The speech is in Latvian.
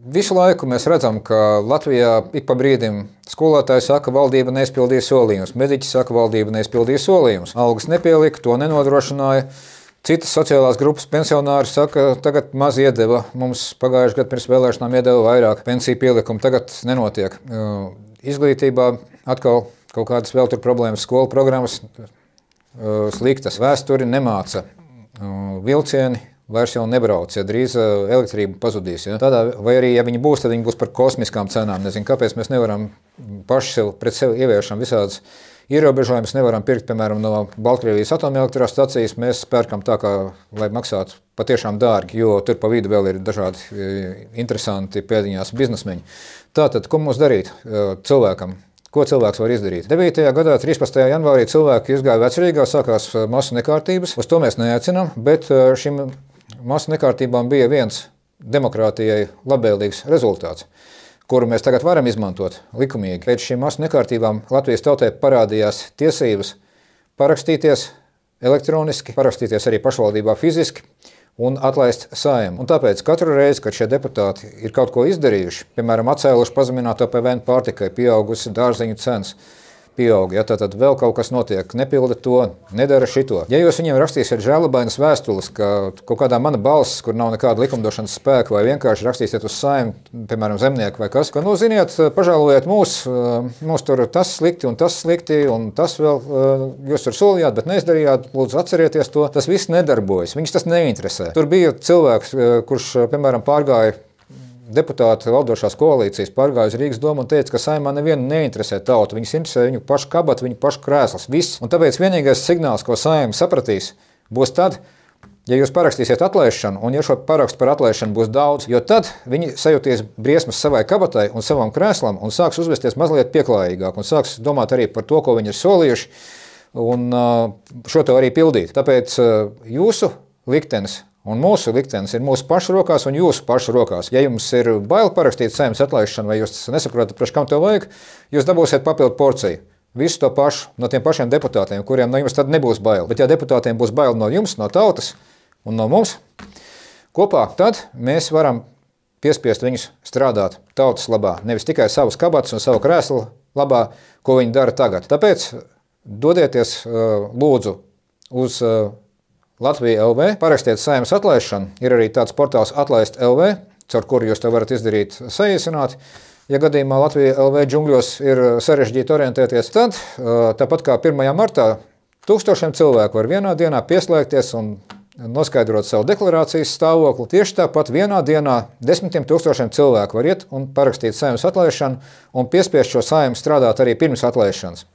Visu laiku mēs redzam, ka Latvijā ik pa brīdim skolotāji saka, ka valdība neizpildīja solījumus, mediķi saka, ka valdība neizpildīja solījumus, algas nepielika, to nenodrošināja. Citas sociālās grupas pensionāri saka, ka tagad maz iedeva, mums pagājušajā gadā pirms vēlēšanām iedeva vairāk pensiju pielikumu, tagad nenotiek. Izglītībā atkal kaut kādas vēl tur problēmas, skolu programmas sliktas, vēsturi nemāca, vilcieni vairs jau nebrauc, ja drīz elektrība pazudīs. Ja? Tādā, vai arī, ja viņi būs, tad viņi būs par kosmiskām cenām. Nezinu, kāpēc mēs nevaram paši pret sevi ieviešam visādas ierobežojumus, nevaram pirkt, piemēram, no Baltkrievijas atomelektrostacijas. Mēs pērkam tā, kā, lai maksātu patiešām dārgi, jo tur pa vidu vēl ir dažādi interesanti pēdiņās biznesmeņi. Tātad, ko mums darīt cilvēkam? Ko cilvēks var izdarīt? 9. gadā, 13. janvārī cilvēki izgāja Vecrīgā, sākās masu nekārtības. Uz to mēs neaicinām, bet šim masu nekārtībām bija viens demokrātijai labvēlīgs rezultāts, kuru mēs tagad varam izmantot likumīgi. Pēc šīm masu nekārtībām Latvijas tautai parādījās tiesības parakstīties elektroniski, parakstīties arī pašvaldībā fiziski un atlaist Saeimu. Un tāpēc katru reizi, kad šie deputāti ir kaut ko izdarījuši, piemēram, atcēluši pazemināto PVN pārtikai, pieaugusi dārzeņu cenas, pieauga, ja tātad vēl kaut kas notiek, nepilda to, nedara šito. Ja jūs viņiem rakstīsiet žēlabainas vēstules, ka kaut kādā mana balss, kur nav nekāda likumdošanas spēka, vai vienkārši rakstīsiet uz Saimu, piemēram, zemnieku vai kas, ka, nu, ziniet, pažēlojiet mūs tur tas slikti, un tas vēl jūs tur solījāt, bet neizdarījāt, lūdzu atcerieties to, tas viss nedarbojas, viņus tas neinteresē. Tur bija cilvēks, kurš, piemēram, pārgāja deputāti valdošās koalīcijas, pārgāja uz Rīgas domu un teica, ka Saeimā nevienu neinteresē tautu, viņus interesē viņu pašu kabatu, viņu pašu krēsls, viss. Un tāpēc vienīgais signāls, ko Saeima sapratīs, būs tad, ja jūs parakstīsiet atlaišanu, un ja šo parakstu par atlaišanu būs daudz, jo tad viņi sajūties briesmas savai kabatai un savam krēslam un sāks uzvesties mazliet pieklājīgāk un sāks domāt arī par to, ko viņi ir solījuši un šo to arī pildīt. Tāpēc jūsu liktenis un mūsu liktenis ir mūsu pašu rokās un jūsu pašu rokās. Ja jums ir bail parakstīt Saeimas atlaišanu vai jūs nesaprotat, priekš kam to vajag, jūs dabūsiet papildu porciju. Visu to pašu no tiem pašiem deputātiem, kuriem no jums tad nebūs bail. Bet ja deputātiem būs bail no jums, no tautas un no mums kopā, tad mēs varam piespiest viņus strādāt tautas labā. Nevis tikai savas kabatas un savu krēslu labā, ko viņi dara tagad. Tāpēc dodieties lūdzu uz Latvija LV, parakstiet Saeimas atlaišanu, ir arī tāds portāls Atlaist LV, caur kuru jūs to varat izdarīt saīsināt. Ja gadījumā Latvija LV džungļos ir sarežģīti orientēties, tad tāpat kā 1. martā 1000 cilvēku var vienā dienā pieslēgties un noskaidrot savu deklarācijas stāvokli. Tieši tāpat vienā dienā 10 000 cilvēku var iet un parakstīt Saeimas atlaišanu un piespiest šo Saeimu strādāt arī pirms atlaišanas.